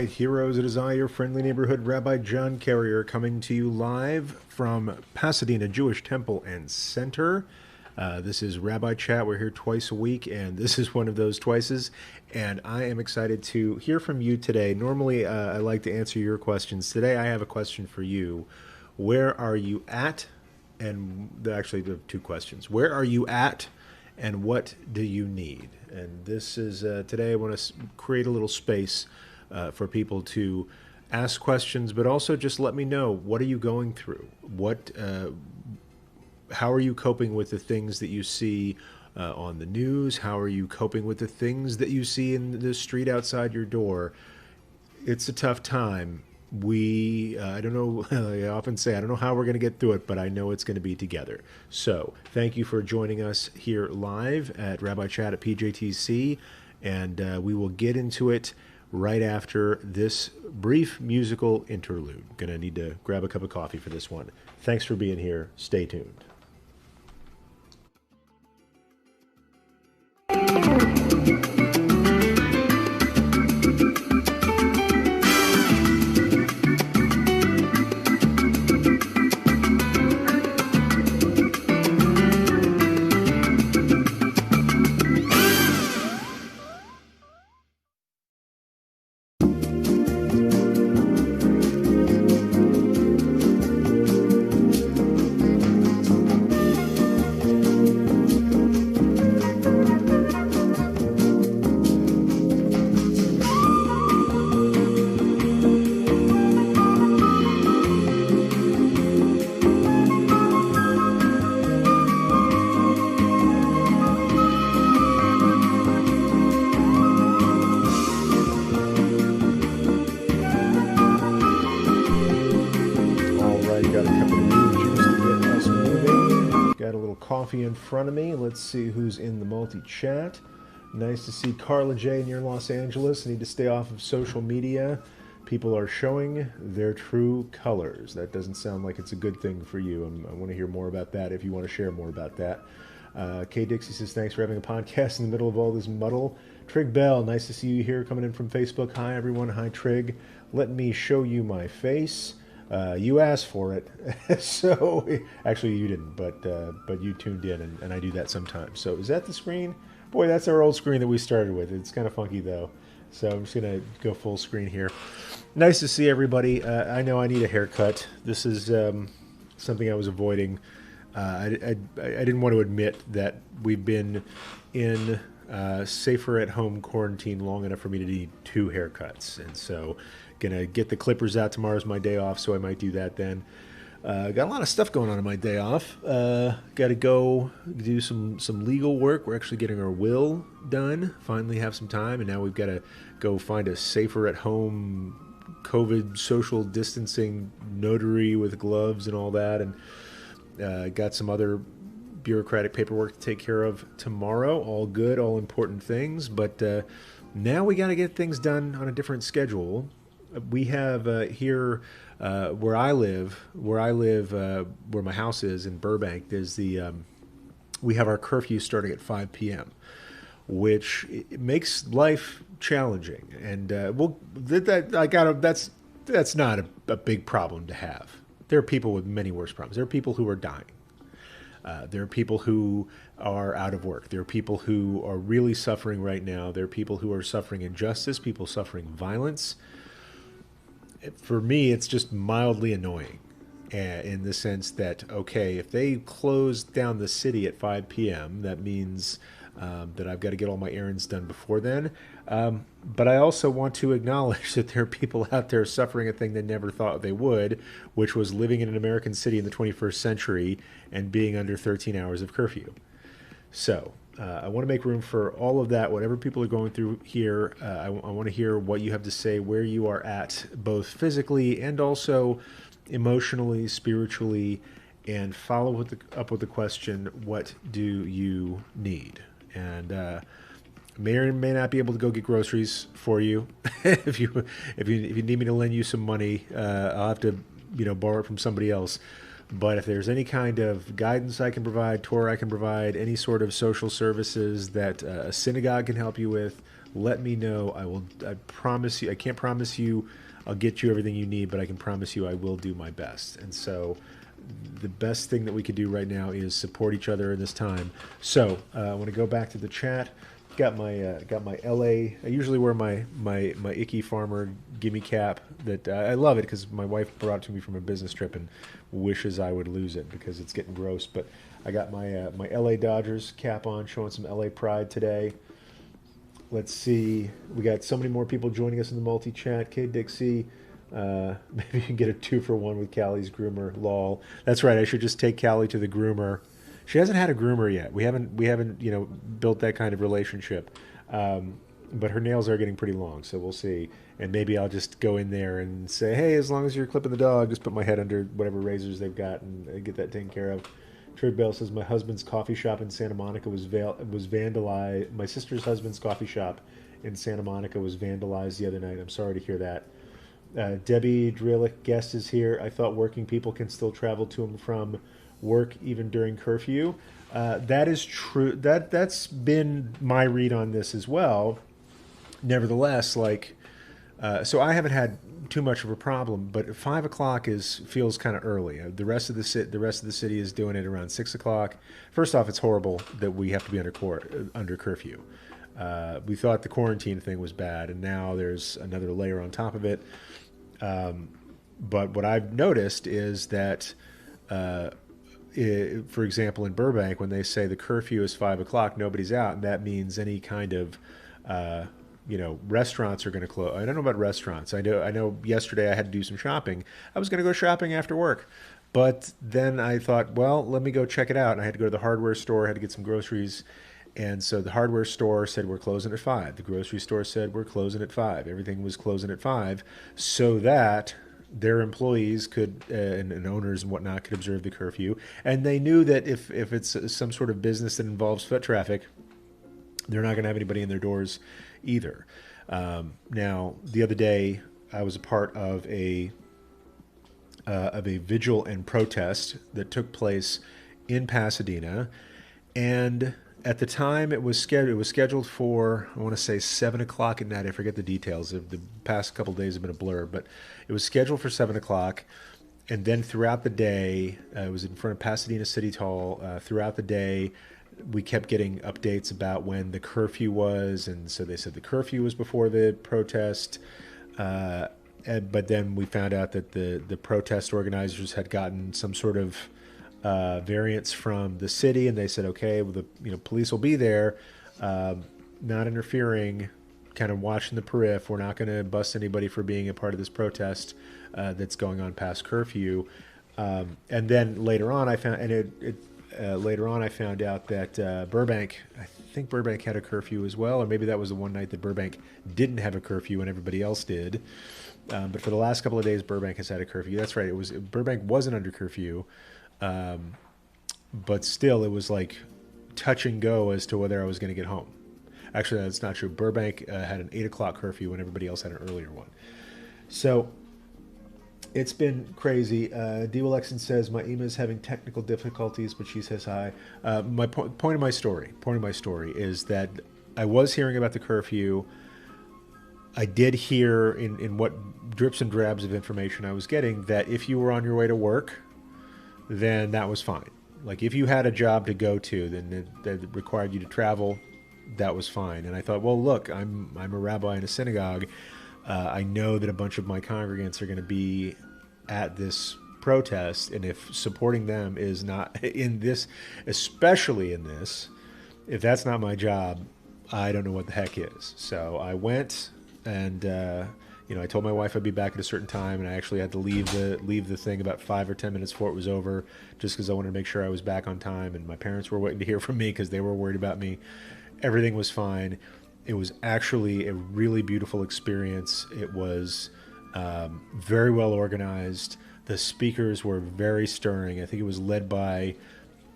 right, heroes, it is I, your friendly neighborhood Rabbi John Carrier, coming to you live from Pasadena Jewish Temple and Center. This is RabbiChat. We're here twice a week, and this is one of those twices. And I am excited to hear from you today. Normally, I like to answer your questions. Today, I have a question for you. Where are you at? And actually, there are two questions. Where are you at, and what do you need? And this is today. I want to create a little space for people to ask questions, but also just let me know, what are you going through? How are you coping with the things that you see on the news? How are you coping with the things that you see in the street outside your door? It's a tough time. I don't know, I often say, I don't know how we're going to get through it, but I know it's going to be together. So thank you for joining us here live at RabbiChat at PJTC, and we will get into it right after this brief musical interlude. Gonna need to grab a cup of coffee for this one. Thanks for being here. Stay tuned. In front of me. Let's see who's in the multi-chat. Nice to see Carla J near Los Angeles. I need to stay off of social media. People are showing their true colors. That doesn't sound like it's a good thing for you. I want to hear more about that if you want to share more about that. Kay Dixie says, thanks for having a podcast in the middle of all this muddle. Trig Bell, nice to see you here coming in from Facebook. Hi, everyone. Hi, Trig. Let me show you my face. You asked for it, so actually you didn't, but you tuned in, and I do that sometimes. So is that the screen? Boy, that's our old screen that we started with. It's kind of funky though, so I'm just gonna go full screen here. Nice to see everybody. I know I need a haircut. This is something I was avoiding. I didn't want to admit that we've been in safer at home quarantine long enough for me to need two haircuts, and so gonna get the clippers out. Tomorrow's my day off, so I might do that then. Got a lot of stuff going on my day off. Got to go do some legal work. We're actually getting our will done. Finally have some time, and now we've got to go find a safer at home COVID social distancing notary with gloves and all that, and got some other bureaucratic paperwork to take care of tomorrow. All good, all important things, but now we got to get things done on a different schedule. We have here where I live, where my house is in Burbank. There's we have our curfew starting at 5 p.m., which makes life challenging. And that's not a big problem to have. There are people with many worse problems. There are people who are dying. There are people who are out of work. There are people who are really suffering right now. There are people who are suffering injustice, people suffering violence. For me, it's just mildly annoying in the sense that, okay, if they close down the city at 5 p.m., that means that I've got to get all my errands done before then. But I also want to acknowledge that there are people out there suffering a thing they never thought they would, which was living in an American city in the 21st century and being under 13 hours of curfew. So I want to make room for all of that, whatever people are going through here. I want to hear what you have to say, where you are at, both physically and also emotionally, spiritually, and follow up with the question, what do you need? And may or may not be able to go get groceries for you. if you need me to lend you some money, I'll have to borrow it from somebody else. But if there's any kind of guidance I can provide, Torah I can provide, any sort of social services that a synagogue can help you with, let me know. I will. I promise you. I can't promise you I'll get you everything you need, but I can promise you I will do my best. And so the best thing that we could do right now is support each other in this time. So I want to go back to the chat. Got my LA. I usually wear my Icky Farmer gimme cap. That I love it because my wife brought it to me from a business trip and wishes I would lose it because it's getting gross. But I got my LA Dodgers cap on, showing some LA pride today. Let's see. We got so many more people joining us in the multi-chat. K. Dixie. Maybe you can get a 2-for-1 with Callie's groomer. Lol. That's right. I should just take Callie to the groomer. She hasn't had a groomer yet. We haven't built that kind of relationship. But her nails are getting pretty long, so we'll see. And maybe I'll just go in there and say, hey, as long as you're clipping the dog, just put my head under whatever razors they've got and get that taken care of. Trade Bell says my husband's coffee shop in Santa Monica was vandalized. My sister's husband's coffee shop in Santa Monica was vandalized the other night. I'm sorry to hear that. Debbie Drillick guest is here. I thought working people can still travel to and from work even during curfew. That is true. That's been my read on this as well. Nevertheless, so I haven't had too much of a problem, but 5 o'clock feels kind of early. The rest of the city is doing it around 6 o'clock. First off, it's horrible that we have to be under curfew. We thought the quarantine thing was bad, and now there's another layer on top of it. But what I've noticed is that, for example, in Burbank, when they say the curfew is 5 o'clock, nobody's out, and that means any kind of restaurants are going to close. I don't know about restaurants. I know yesterday I had to do some shopping. I was going to go shopping after work. But then I thought, well, let me go check it out. And I had to go to the hardware store. I had to get some groceries. And so the hardware store said, we're closing at 5. The grocery store said, we're closing at 5. Everything was closing at 5 so that their employees could, and owners and whatnot, could observe the curfew. And they knew that if it's some sort of business that involves foot traffic, they're not going to have anybody in their doors either. Now, the other day, I was a part of a vigil and protest that took place in Pasadena, and at the time it was scheduled for, I want to say 7 o'clock at night. I forget the details. The past couple of days have been a blur, but it was scheduled for 7 o'clock. And then throughout the day, it was in front of Pasadena City Hall. Throughout the day, we kept getting updates about when the curfew was. And so they said the curfew was before the protest. But then we found out that the protest organizers had gotten some sort of variance from the city, and they said, okay, well, the police will be there, not interfering, kind of watching the periph. We're not going to bust anybody for being a part of this protest that's going on past curfew. And then later on, I found out that Burbank, I think Burbank had a curfew as well, or maybe that was the one night that Burbank didn't have a curfew and everybody else did. But for the last couple of days, Burbank has had a curfew. That's right. Burbank wasn't under curfew. But still, it was like touch and go as to whether I was going to get home. Actually, that's not true. Burbank had an 8 o'clock curfew when everybody else had an earlier one. So it's been crazy. D. Alexin says, my Ema is having technical difficulties, but she says hi. My point of my story is that I was hearing about the curfew. I did hear in what drips and drabs of information I was getting that if you were on your way to work, then that was fine. Like if you had a job to go to, then that required you to travel, that was fine. And I thought, well, look, I'm a rabbi in a synagogue. I know that a bunch of my congregants are going to be at this protest, and if supporting them is not in this, especially in this, if that's not my job, I don't know what the heck is. So I went, and I told my wife I'd be back at a certain time, and I actually had to leave the thing about 5 or 10 minutes before it was over, just because I wanted to make sure I was back on time. And my parents were waiting to hear from me because they were worried about me. Everything was fine. It was actually a really beautiful experience. It was very well organized. The speakers were very stirring. I think it was led by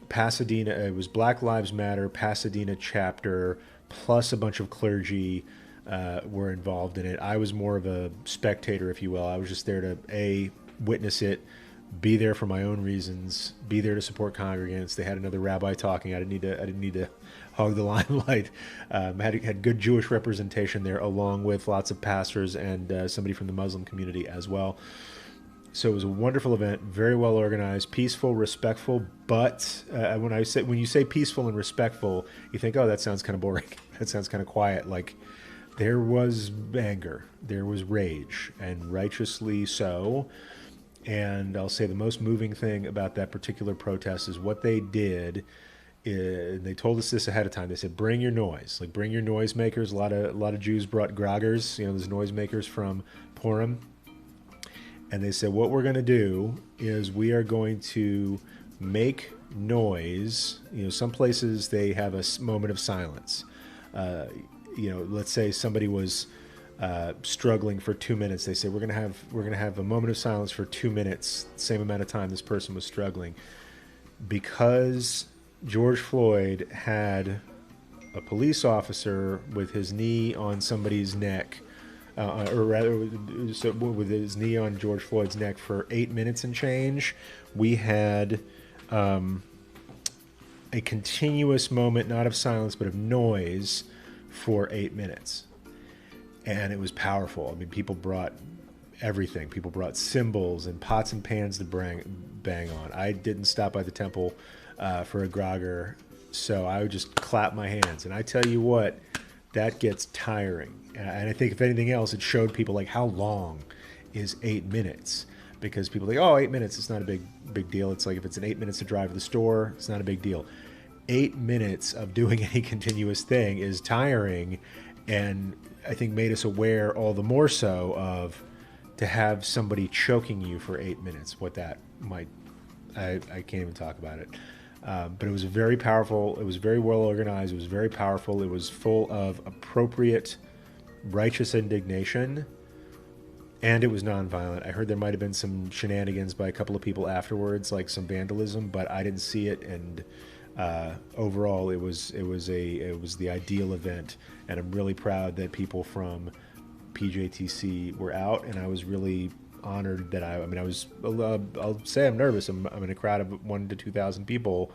Pasadena. It was Black Lives Matter Pasadena chapter, plus a bunch of clergy were involved in it. I was more of a spectator, if you will. I was just there to witness it, be there for my own reasons, be there to support congregants. They had another rabbi talking. I didn't need to hog the limelight. Had good Jewish representation there, along with lots of pastors and somebody from the Muslim community as well. So it was a wonderful event, very well organized, peaceful, respectful. But when you say peaceful and respectful, you think, oh, that sounds kind of boring. That sounds kind of quiet. Like, there was anger, there was rage, and righteously so. And I'll say the most moving thing about that particular protest is what they did. They told us this ahead of time. They said, bring your noise, like bring your noisemakers. A lot of Jews brought groggers, those noisemakers from Purim. And they said, what we're going to do is we are going to make noise. Some places they have a moment of silence. Let's say somebody was struggling for 2 minutes. They say we're gonna have a moment of silence for 2 minutes, same amount of time this person was struggling, because George Floyd had a police officer with his knee on somebody's neck, or rather, with his knee on George Floyd's neck for 8 minutes and change. We had a continuous moment, not of silence, but of noise for 8 minutes. And it was powerful. I mean, people brought everything. People brought cymbals and pots and pans to bang on. I didn't stop by the temple for a grogger, so I would just clap my hands. And I tell you what, that gets tiring. And I think if anything else, it showed people like how long is 8 minutes. Because people think, oh, 8 minutes, it's not a big deal. It's like if it's an 8 minutes to drive to the store, it's not a big deal. 8 minutes of doing any continuous thing is tiring, and I think made us aware all the more so of to have somebody choking you for 8 minutes, what that might, I can't even talk about it. But it was very powerful. It was very well organized. It was very powerful. It was full of appropriate, righteous indignation, and it was nonviolent. I heard there might have been some shenanigans by a couple of people afterwards, like some vandalism, but I didn't see it. And overall, it was the ideal event, and I'm really proud that people from PJTC were out, and I was really honored that I'll say I'm nervous. I'm in a crowd of 1,000 to 2,000 people.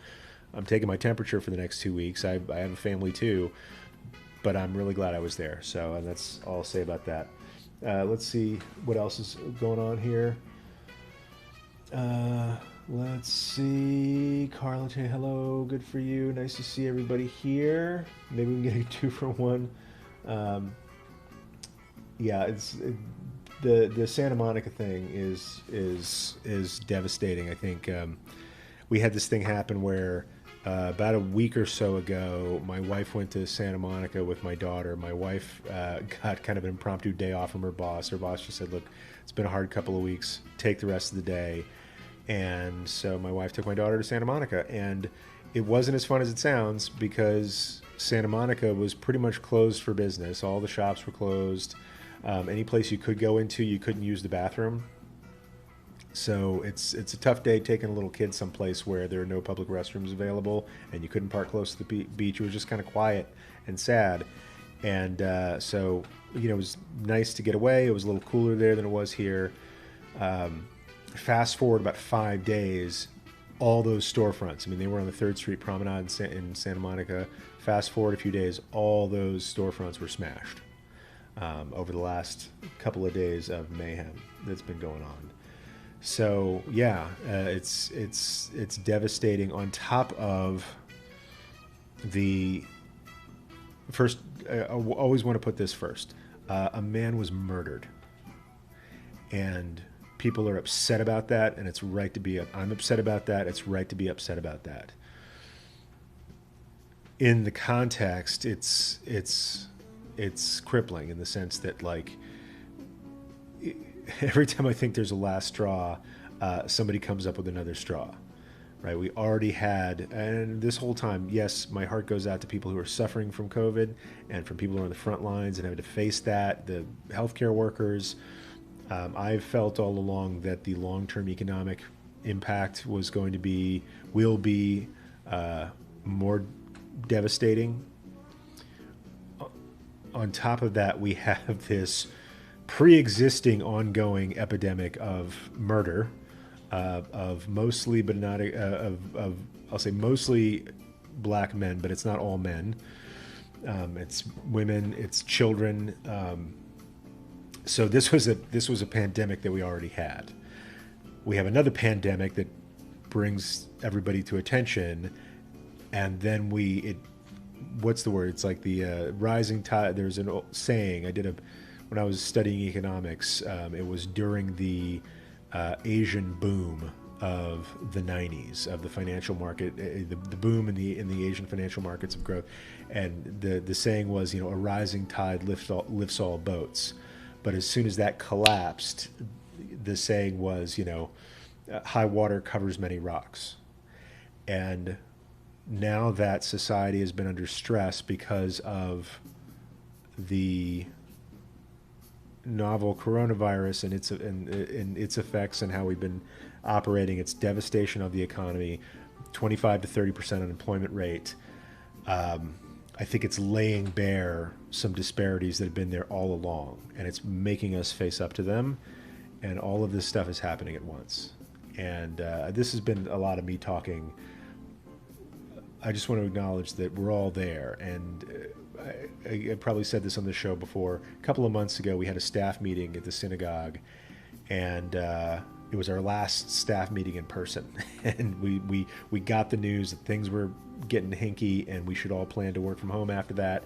I'm taking my temperature for the next 2 weeks. I have a family too, but I'm really glad I was there. So, and that's all I'll say about that. Let's see what else is going on here. Let's see. Carla J, hello. Good for you. Nice to see everybody here. Maybe we can get a 2-for-1. The Santa Monica thing is devastating. I think we had this thing happen where about a week or so ago, my wife went to Santa Monica with my daughter. My wife got kind of an impromptu day off from her boss. Her boss just said, look, it's been a hard couple of weeks. Take the rest of the day. And so my wife took my daughter to Santa Monica. And it wasn't as fun as it sounds, because Santa Monica was pretty much closed for business. All the shops were closed. Any place you could go into, you couldn't use the bathroom. So it's a tough day taking a little kid someplace where there are no public restrooms available and you couldn't park close to the beach. It was just kind of quiet and sad. And so, it was nice to get away. It was a little cooler there than it was here. Fast forward about 5 days, all those storefronts, they were on the 3rd Street Promenade in Santa Monica. Fast forward a few days, all those storefronts were smashed over the last couple of days of mayhem that's been going on. So yeah, it's devastating. On top of the first, I always want to put this first. A man was murdered, and people are upset about that, and it's right to be. I'm upset about that. It's right to be upset about that. In the context, it's crippling in the sense that, like, every time I think there's a last straw, somebody comes up with another straw, right? We already had, and this whole time, yes, my heart goes out to people who are suffering from COVID and from people who are on the front lines and having to face that, the healthcare workers. I've felt all along that the long-term economic impact will be more devastating. On top of that, we have this pre-existing ongoing epidemic of murder of mostly, but not of I'll say mostly black men, but it's not all men. It's women, it's children. So this was a pandemic that we already had. We have another pandemic that brings everybody to attention, and then what's the word? It's like the rising tide. There's a saying when I was studying economics. It was during the Asian boom of the 90s, of the financial market, the boom in the Asian financial markets of growth, and the saying was, a rising tide lifts all boats. But as soon as that collapsed, the saying was, high water covers many rocks. And now that society has been under stress because of the novel coronavirus and its effects and how we've been operating, its devastation of the economy, 25 to 30% unemployment rate, I think it's laying bare some disparities that have been there all along, and it's making us face up to them. And all of this stuff is happening at once. And this has been a lot of me talking. I just want to acknowledge that we're all there. And I probably said this on the show before. A couple of months ago, we had a staff meeting at the synagogue, and it was our last staff meeting in person. And we got the news that things were getting hinky and we should all plan to work from home after that.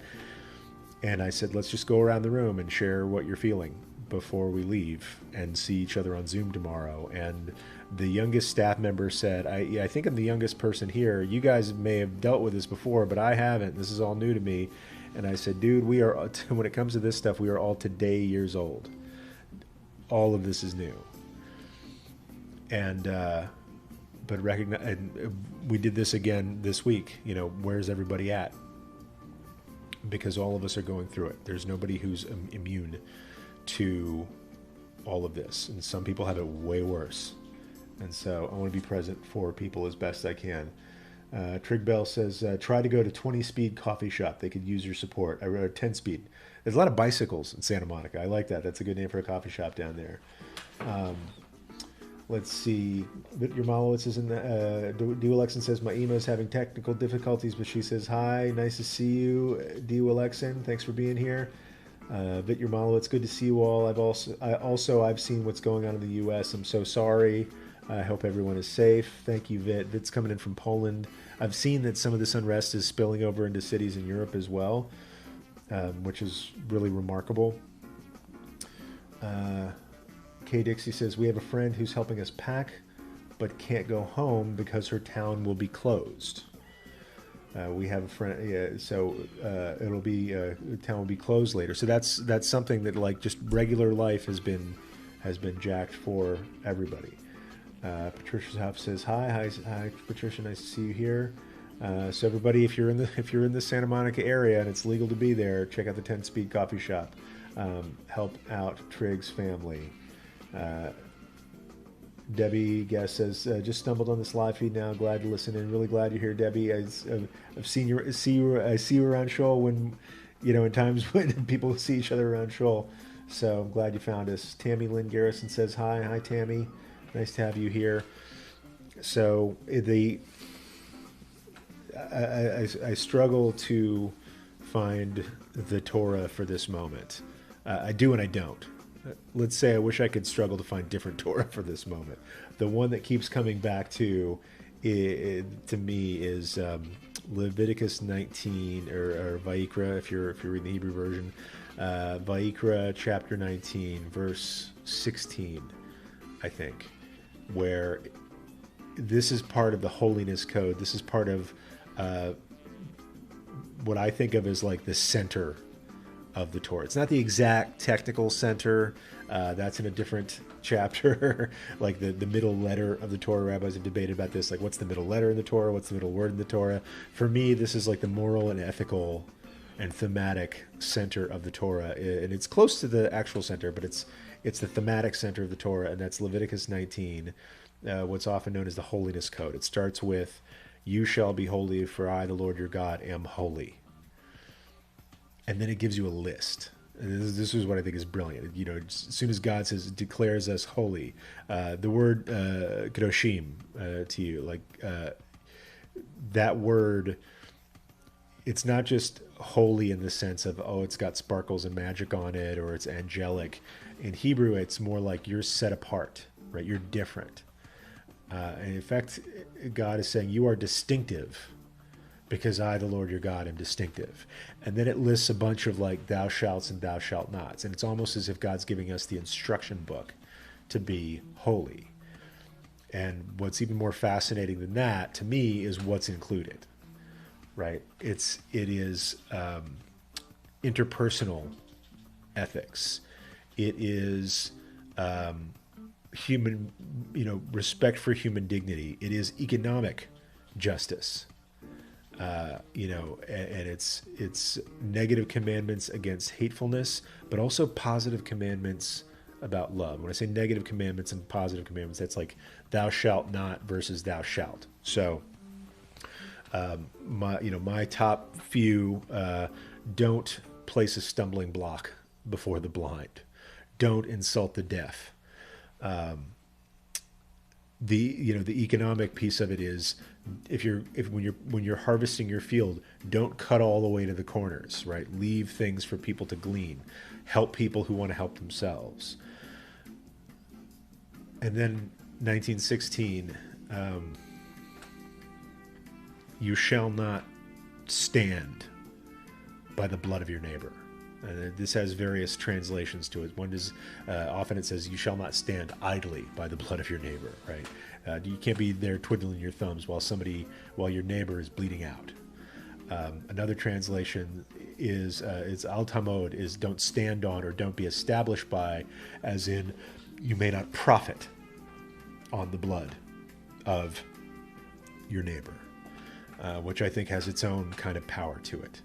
And I said, let's just go around the room and share what you're feeling before we leave and see each other on Zoom tomorrow. And the youngest staff member said, I think I'm the youngest person here. You guys may have dealt with this before, but I haven't. This is all new to me. And I said, dude, we are, when it comes to this stuff, we are all today years old. All of this is new. And, but we did this again this week. Where's everybody at? Because all of us are going through it. There's nobody who's immune to all of this. And some people have it way worse. And so I want to be present for people as best I can. Trig Bell says, try to go to 20-speed coffee shop. They could use your support. I wrote 10-speed. There's a lot of bicycles in Santa Monica. I like that. That's a good name for a coffee shop down there. Let's see. Your Malowitz is in the... D. Alexin says, my email is having technical difficulties, but she says, hi, nice to see you. D. Alexin, thanks for being here. Vit Your Malowitz, good to see you all. I've seen what's going on in the U.S. I'm so sorry. I hope everyone is safe. Thank you, Vit. Vit's coming in from Poland. I've seen that some of this unrest is spilling over into cities in Europe as well, which is really remarkable. Kay Dixie says, we have a friend who's helping us pack, but can't go home because her town will be closed. We have a friend, so it'll be the town will be closed later. So that's something that, like, just regular life has been jacked for everybody. Patricia Huff says, hi Patricia, nice to see you here. So everybody, if you're in the Santa Monica area and it's legal to be there, check out the 10-speed coffee shop. Help out Trig's family. Debbie Guest says, just stumbled on this live feed now. Glad to listen in. Really glad you're here, Debbie. I've seen you. I see you around Shoal when, in times when people see each other around Shoal. So I'm glad you found us. Tammy Lynn Garrison says, hi Tammy. Nice to have you here. So I struggle to find the Torah for this moment. I do and I don't. Let's say I wish I could struggle to find different Torah for this moment. The one that keeps coming back to me is Leviticus 19 or Vayikra, if you're reading the Hebrew version. Vayikra chapter 19, verse 16, I think, where this is part of the holiness code. This is part of what I think of as like the center of the Torah. It's not the exact technical center. That's in a different chapter. Like the middle letter of the Torah. Rabbis have debated about this. Like, what's the middle letter in the Torah? What's the middle word in the Torah? For me, this is like the moral and ethical and thematic center of the Torah. And it's close to the actual center, but it's the thematic center of the Torah, and that's Leviticus 19, what's often known as the holiness code. It starts with, you shall be holy, for I, the Lord your God, am holy. And then it gives you a list. This is what I think is brilliant. As soon as God declares us holy, the word kadoshim to you, that word, it's not just holy in the sense of, oh, it's got sparkles and magic on it, or it's angelic. In Hebrew, it's more like you're set apart, right? You're different. And in fact, God is saying you are distinctive because I, the Lord your God, am distinctive. And then it lists a bunch of thou shalts and thou shalt nots. And it's almost as if God's giving us the instruction book to be holy. And what's even more fascinating than that, to me, is what's included, right? It is interpersonal ethics. It is human, respect for human dignity. It is economic justice. And it's negative commandments against hatefulness, but also positive commandments about love. When I say negative commandments and positive commandments, that's like thou shalt not versus thou shalt. So my top few, don't place a stumbling block before the blind. Don't insult the deaf. The economic piece of it is, when you're harvesting your field, don't cut all the way to the corners, right? Leave things for people to glean. Help people who want to help themselves. And then 1916, you shall not stand by the blood of your neighbor. This has various translations to it. One is, often it says, you shall not stand idly by the blood of your neighbor, right? You can't be there twiddling your thumbs while your neighbor is bleeding out. Another translation is, it's al tamod, is don't stand on or don't be established by, as in, you may not profit on the blood of your neighbor, which I think has its own kind of power to it.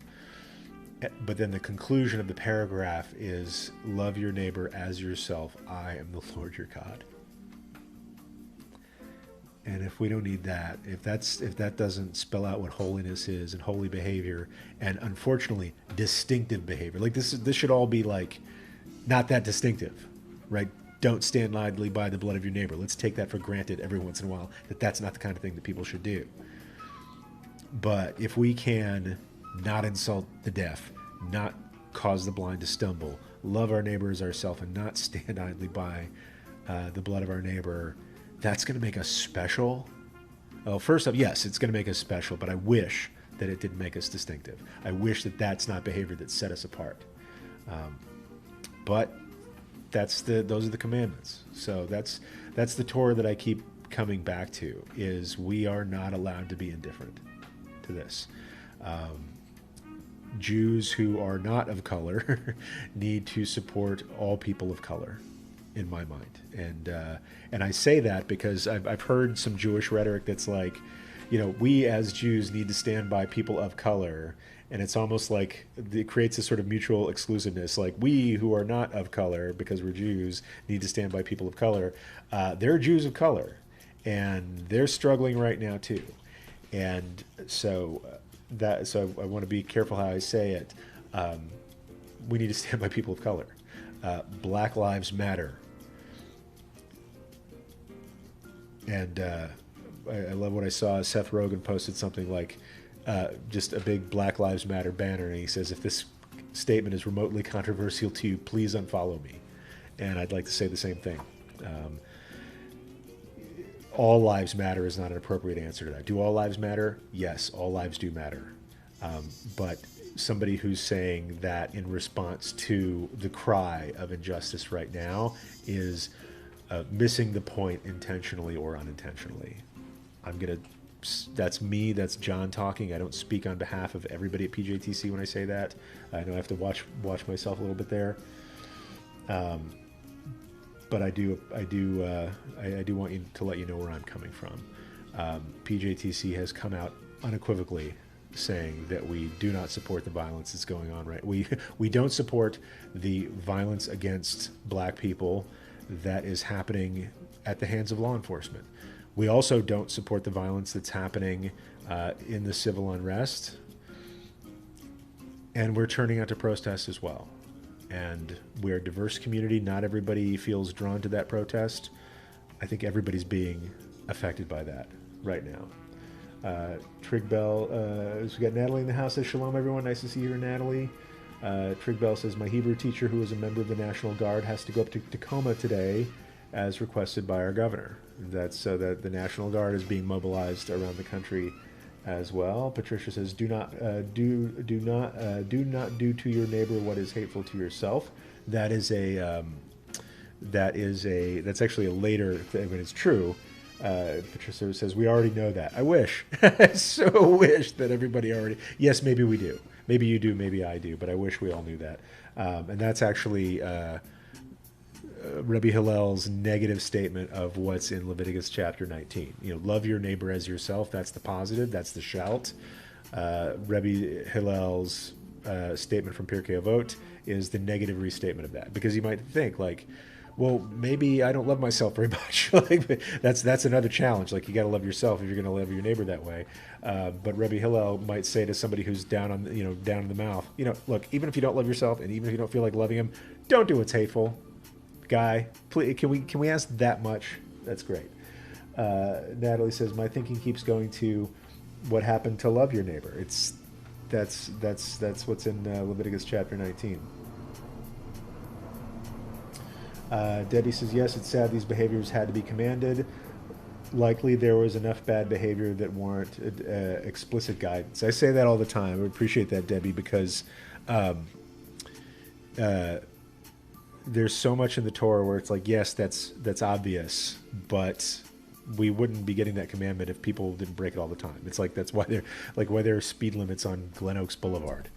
But then the conclusion of the paragraph is, love your neighbor as yourself. I am the Lord your God. And if we don't need that, if that doesn't spell out what holiness is and holy behavior, and unfortunately distinctive behavior, this should all be not that distinctive, right? Don't stand idly by the blood of your neighbor. Let's take that for granted every once in a while, that's not the kind of thing that people should do. But if we can not insult the deaf, not cause the blind to stumble, love our neighbor as ourselves, and not stand idly by the blood of our neighbor, that's going to make us special. Well, first off, yes, it's going to make us special, but I wish that it didn't make us distinctive. I wish that that's not behavior that set us apart. But those are the commandments. So that's the Torah that I keep coming back to, is we are not allowed to be indifferent to this. Jews who are not of color need to support all people of color, in my mind. And I say that because I've heard some Jewish rhetoric that's like, we as Jews need to stand by people of color. And it's almost like it creates a sort of mutual exclusiveness. Like, we who are not of color, because we're Jews, need to stand by people of color. There are Jews of color, and they're struggling right now too. And so I want to be careful how I say it. We need to stand by people of color. Black Lives Matter. And I love what I saw. Seth Rogen posted something like, just a big Black Lives Matter banner, and he says, if this statement is remotely controversial to you, please unfollow me. And I'd like to say the same thing. All lives matter is not an appropriate answer to that. Do all lives matter? Yes, all lives do matter. But somebody who's saying that in response to the cry of injustice right now is missing the point intentionally or unintentionally. That's me, that's John talking. I don't speak on behalf of everybody at PJTC when I say that. I know I have to watch myself a little bit there. But I do want to let you know where I'm coming from. PJTC has come out unequivocally saying that we do not support the violence that's going on. Right, we don't support the violence against black people that is happening at the hands of law enforcement. We also don't support the violence that's happening in the civil unrest, and we're turning out to protest as well. and we're a diverse community. Not everybody feels drawn to that protest. I think everybody's being affected by that right now. Trig Bell, so we got Natalie in the house. Says shalom, everyone. Nice to see you here, Natalie. Trig Bell says my Hebrew teacher, who is a member of the National Guard, has to go up to Tacoma today, as requested by our governor. That's so that the National Guard is being mobilized around the country as well. Patricia says, do not do to your neighbor what is hateful to yourself. That's actually a later thing, but it's true. Patricia says, we already know that. I wish. I so wish that everybody already... Yes, maybe we do. Maybe you do, maybe I do, but I wish we all knew that. And that's actually Rabbi Hillel's negative statement of what's in Leviticus chapter 19. Love your neighbor as yourself. That's the positive. That's the shout. Rabbi Hillel's statement from Pirkei Avot is the negative restatement of that. Because you might think, well, maybe I don't love myself very much. That's another challenge. You got to love yourself if you're going to love your neighbor that way. But Rabbi Hillel might say to somebody who's down in the mouth, look, even if you don't love yourself and even if you don't feel like loving him, don't do what's hateful. Guy, please, can we ask that much? That's great. Natalie says my thinking keeps going to what happened to love your neighbor. That's what's in Leviticus chapter 19. Debbie says yes, it's sad these behaviors had to be commanded. Likely there was enough bad behavior that warranted explicit guidance. I say that all the time. I appreciate that, Debbie, because there's so much in the Torah where it's yes, that's obvious, but we wouldn't be getting that commandment if people didn't break it all the time. It's that's why there are speed limits on Glen Oaks Boulevard.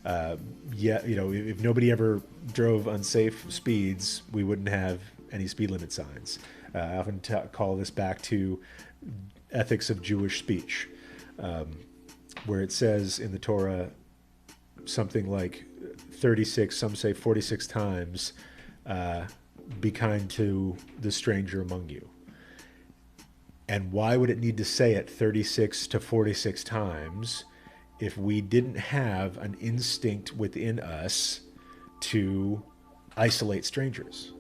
If nobody ever drove unsafe speeds, we wouldn't have any speed limit signs. I often call this back to ethics of Jewish speech, where it says in the Torah something like 36, some say 46 times, be kind to the stranger among you. And why would it need to say it 36 to 46 times if we didn't have an instinct within us to isolate strangers?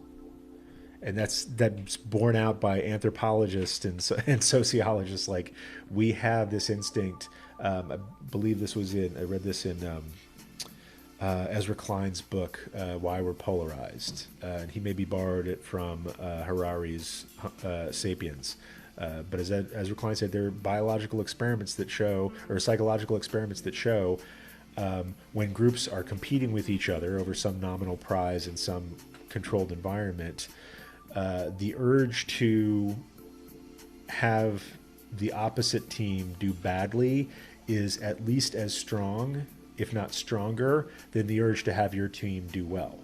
And that's borne out by anthropologists and sociologists. We have this instinct. I believe I read this in Ezra Klein's book, Why We're Polarized. And he maybe borrowed it from Harari's Sapiens. But as Ezra Klein said, there are biological experiments that show, or psychological experiments that show, when groups are competing with each other over some nominal prize in some controlled environment, the urge to have the opposite team do badly is at least as strong, if not stronger, than the urge to have your team do well.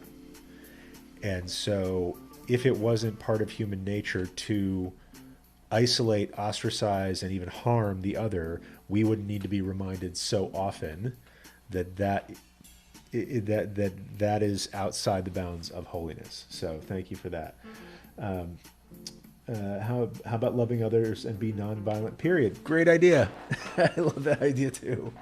And so if it wasn't part of human nature to isolate, ostracize, and even harm the other, we would need to be reminded so often that is outside the bounds of holiness. So thank you for that. How about loving others and be nonviolent, period? Great idea. I love that idea too.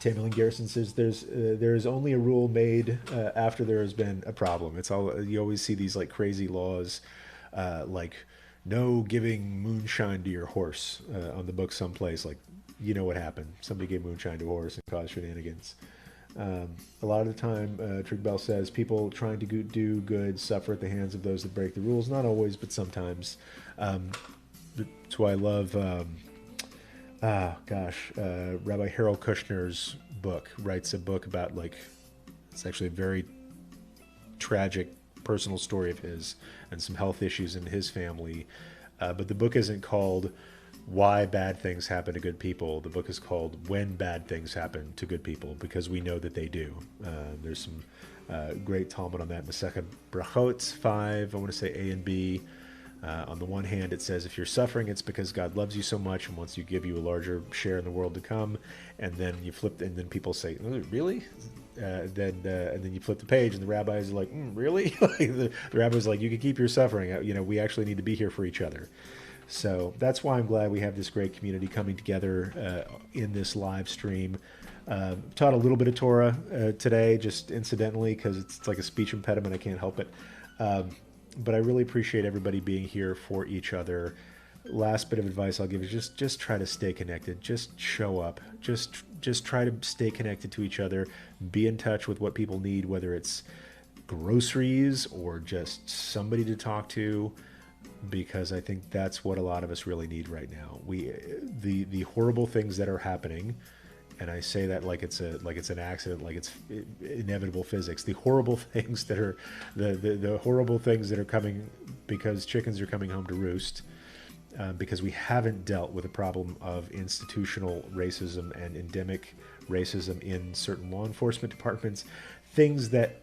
Tamerlane Garrison says there is only a rule made after there has been a problem. It's all, you always see these crazy laws, no giving moonshine to your horse on the book someplace. What happened? Somebody gave moonshine to a horse and caused shenanigans. A lot of the time, Trig Bell says, people trying to do good suffer at the hands of those that break the rules. Not always, but sometimes. That's why I love, Rabbi Harold Kushner's book. Writes a book about, it's actually a very tragic personal story of his and some health issues in his family. But the book isn't called Why Bad Things Happen to Good People. The book is called When Bad Things Happen to Good People, because we know that they do. There's some great Talmud on that. Masechet Brachot 5, I want to say A and B. On the one hand, it says if you're suffering, it's because God loves you so much and wants to give you a larger share in the world to come. And then you flip, and then people say, really? And then you flip the page, and the rabbi is like, really? The rabbi is like, you can keep your suffering. We actually need to be here for each other. So that's why I'm glad we have this great community coming together in this live stream. Taught a little bit of Torah today, just incidentally, because it's like a speech impediment. I can't help it. But I really appreciate everybody being here for each other. Last bit of advice I'll give is just try to stay connected. Just show up. Just try to stay connected to each other. Be in touch with what people need, whether it's groceries or just somebody to talk to, because I think that's what a lot of us really need right now. The horrible things that are happening, and I say that like it's an accident, like it's inevitable physics. The horrible things that are the horrible things that are coming because chickens are coming home to roost. Because we haven't dealt with the problem of institutional racism and endemic racism in certain law enforcement departments, things that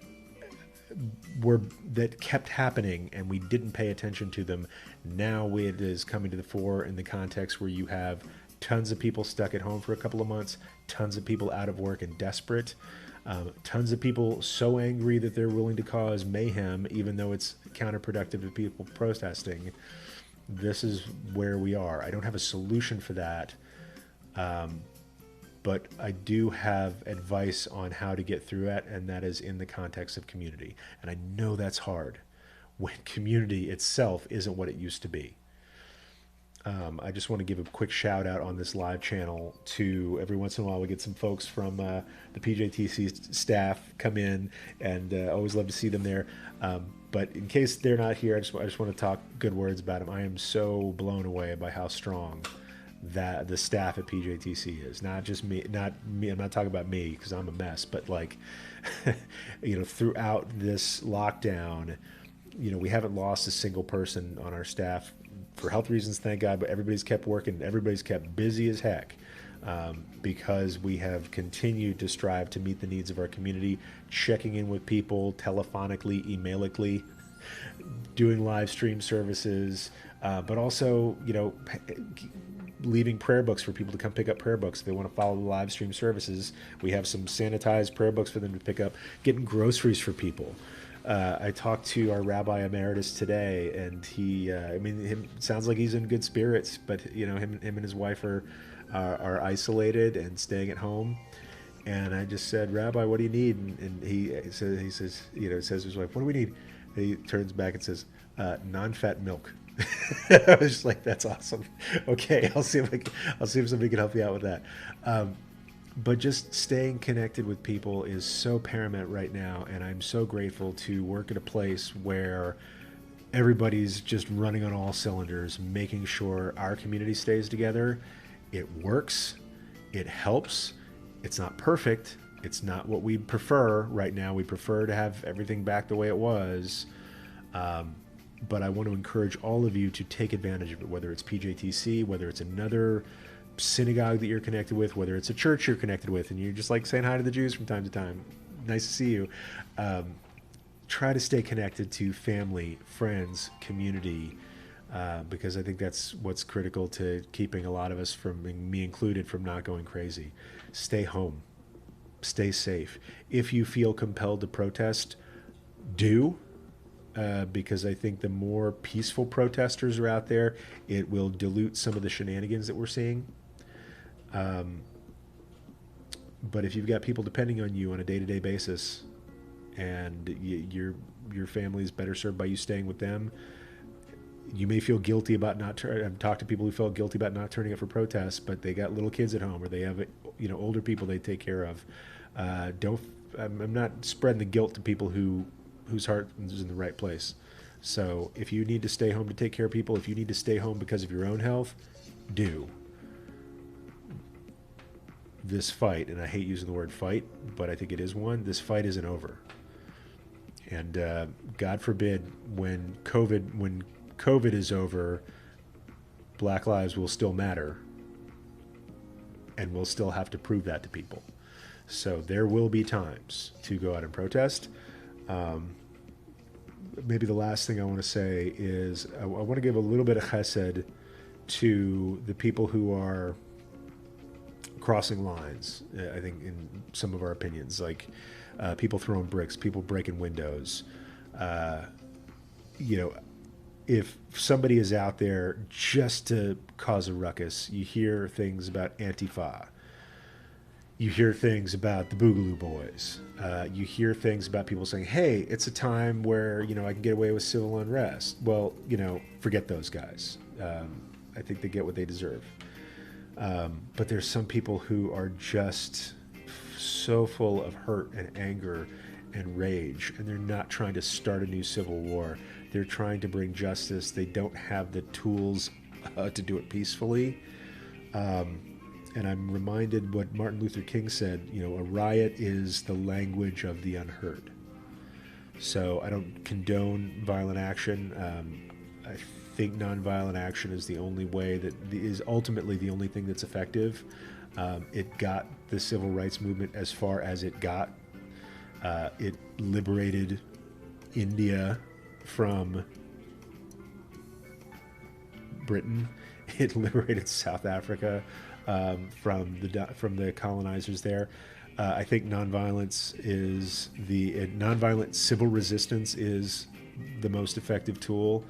kept happening and we didn't pay attention to them. Now it is coming to the fore in the context where you have tons of people stuck at home for a couple of months, tons of people out of work and desperate, tons of people so angry that they're willing to cause mayhem, even though it's counterproductive to people protesting. This is where we are. I don't have a solution for that, but I do have advice on how to get through it, and that is in the context of community. And I know that's hard when community itself isn't what it used to be. I just want to give a quick shout out on this live channel to every once in a while we get some folks from the PJTC staff come in, and always love to see them there. But in case they're not here, I just want to talk good words about them. I am so blown away by how strong that the staff at PJTC is. Not just me, not me. I'm not talking about me because I'm a mess, but like, throughout this lockdown, we haven't lost a single person on our staff for health reasons, thank God, but everybody's kept working. Everybody's kept busy as heck. Because we have continued to strive to meet the needs of our community, checking in with people telephonically, emailically, doing live stream services, but also, leaving prayer books for people to come pick up prayer books if they want to follow the live stream services. We have some sanitized prayer books for them to pick up, getting groceries for people. I talked to our Rabbi Emeritus today, and he, sounds like he's in good spirits, but him and his wife are isolated and staying at home. And I just said, Rabbi, what do you need? And he says to his wife, what do we need? He turns back and says, non-fat milk. I was just like, that's awesome. Okay, I'll see if somebody can help you out with that. But just staying connected with people is so paramount right now, and I'm so grateful to work at a place where everybody's just running on all cylinders, making sure our community stays together. It works. It helps. It's not perfect. It's not what we prefer right now. We prefer to have everything back the way it was. But I want to encourage all of you to take advantage of it, whether it's PJTC, whether it's another synagogue that you're connected with, whether it's a church you're connected with, and you're just like saying hi to the Jews from time to time. Nice to see you. Try to stay connected to family, friends, community, because I think that's what's critical to keeping a lot of us, from me included, from not going crazy. Stay home. Stay safe. If you feel compelled to protest, do, because I think the more peaceful protesters are out there, it will dilute some of the shenanigans that we're seeing. But if you've got people depending on you on a day-to-day basis, and your family is better served by you staying with them, you may feel guilty about not I've talked to people who felt guilty about not turning up for protests, but they got little kids at home, or they have older people they take care of. I'm not spreading the guilt to people whose heart is in the right place. So if you need to stay home to take care of people, if you need to stay home because of your own health, do. This fight, and I hate using the word fight, but I think it is one, this fight isn't over. And God forbid, when COVID is over, Black lives will still matter, and we'll still have to prove that to people. So there will be times to go out and protest. Maybe the last thing I want to say is I want to give a little bit of chesed to the people who are crossing lines, I think, in some of our opinions, like people throwing bricks, people breaking windows. If somebody is out there just to cause a ruckus, you hear things about Antifa. You hear things about the Boogaloo Boys. You hear things about people saying, hey, it's a time where, I can get away with civil unrest. Well, forget those guys. I think they get what they deserve. But there's some people who are just so full of hurt and anger and rage, and they're not trying to start a new civil war. They're trying to bring justice. They don't have the tools to do it peacefully. And I'm reminded what Martin Luther King said, a riot is the language of the unheard. So I don't condone violent action. I think nonviolent action is the only way that is ultimately the only thing that's effective. It got the civil rights movement as far as it got. It liberated India from Britain. It liberated South Africa from the colonizers there. I think nonviolent civil resistance is the most effective tool.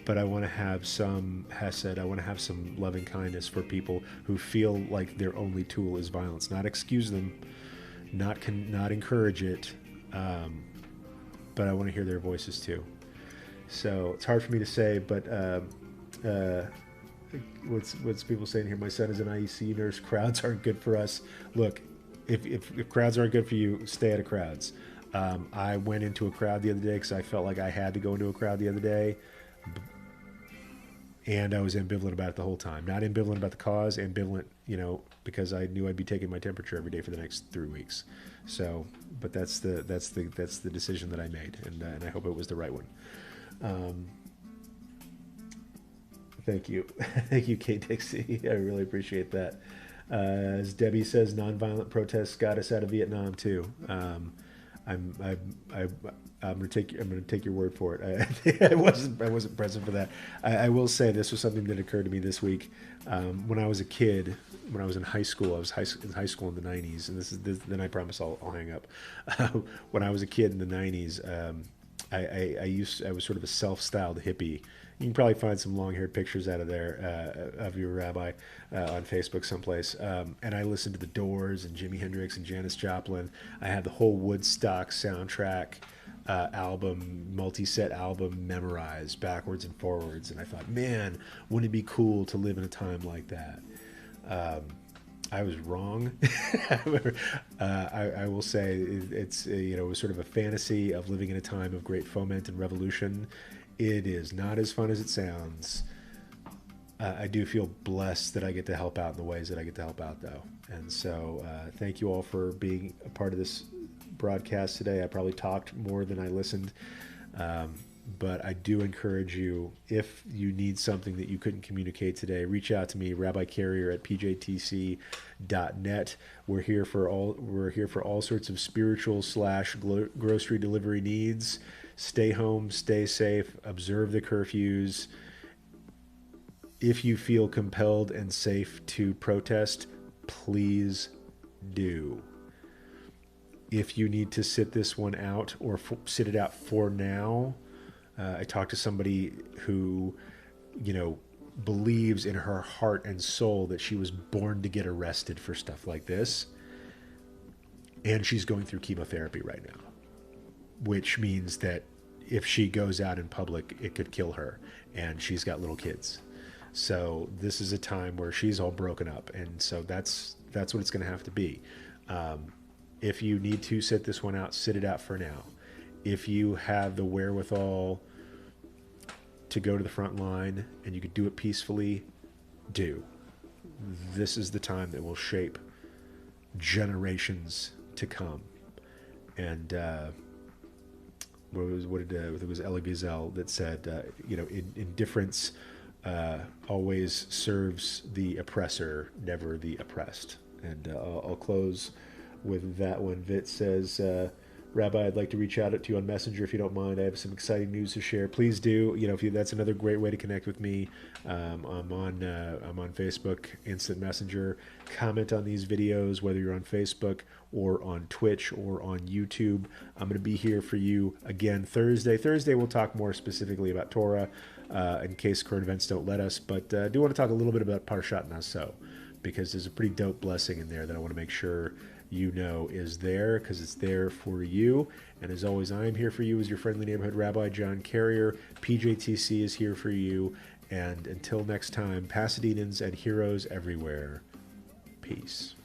But I want to have some hesed. I want to have some loving kindness for people who feel like their only tool is violence. Not excuse them, not encourage it, but I want to hear their voices too. So it's hard for me to say, but what's people saying here? My son is an IEC nurse. Crowds aren't good for us. Look, if crowds aren't good for you, stay out of crowds. I went into a crowd the other day because I felt like I had to go into a crowd the other day, and I was ambivalent about it the whole time. Not ambivalent about the cause, ambivalent, because I knew I'd be taking my temperature every day for the next 3 weeks. So, but that's the decision that I made, and I hope it was the right one. Thank you. Thank you, Kate Dixie. I really appreciate that. As Debbie says, nonviolent protests got us out of Vietnam too. I'm gonna take your word for it. I wasn't present for that. I will say this was something that occurred to me this week. When I was a kid, when I was in high school, I was in high school in the 90s, and then I promise I'll hang up. When I was a kid in the 90s, I was sort of a self-styled hippie. You can probably find some long-haired pictures out of there of your rabbi on Facebook someplace. And I listened to the Doors and Jimi Hendrix and Janis Joplin. I had the whole Woodstock soundtrack multi-set album memorized backwards and forwards. And I thought, man, wouldn't it be cool to live in a time like that? I was wrong. I will say it was sort of a fantasy of living in a time of great foment and revolution. It is not as fun as it sounds. I do feel blessed that I get to help out in the ways that I get to help out, though. And so thank you all for being a part of this broadcast today. I probably talked more than I listened. But I do encourage you, if you need something that you couldn't communicate today, reach out to me, Rabbi Carrier at PJTC.net. We're here for all sorts of spiritual / grocery delivery needs. Stay home, stay safe, observe the curfews. If you feel compelled and safe to protest, please do. If you need to sit this one out or sit it out for now, I talked to somebody who, believes in her heart and soul that she was born to get arrested for stuff like this. And she's going through chemotherapy right now, which means that if she goes out in public, it could kill her. And she's got little kids. So this is a time where she's all broken up. And so that's what it's going to have to be. If you need to sit this one out, sit it out for now. If you have the wherewithal to go to the front line and you could do it peacefully, do. This is the time that will shape generations to come. And it was Elie Wiesel that said, indifference always serves the oppressor, never the oppressed. And I'll close with that one. Vit says, Rabbi, I'd like to reach out to you on Messenger if you don't mind. I have some exciting news to share. Please do. That's another great way to connect with me. I'm on Facebook, Instant Messenger. Comment on these videos, whether you're on Facebook or on Twitch or on YouTube. I'm going to be here for you again Thursday. Thursday we'll talk more specifically about Torah, in case current events don't let us. But I do want to talk a little bit about Parshat Naso. because there's a pretty dope blessing in there that I want to make sure you know is there, because it's there for you. And as always, I am here for you as your friendly neighborhood Rabbi John Carrier. PJTC is here for you. And until next time, Pasadenians and heroes everywhere, peace.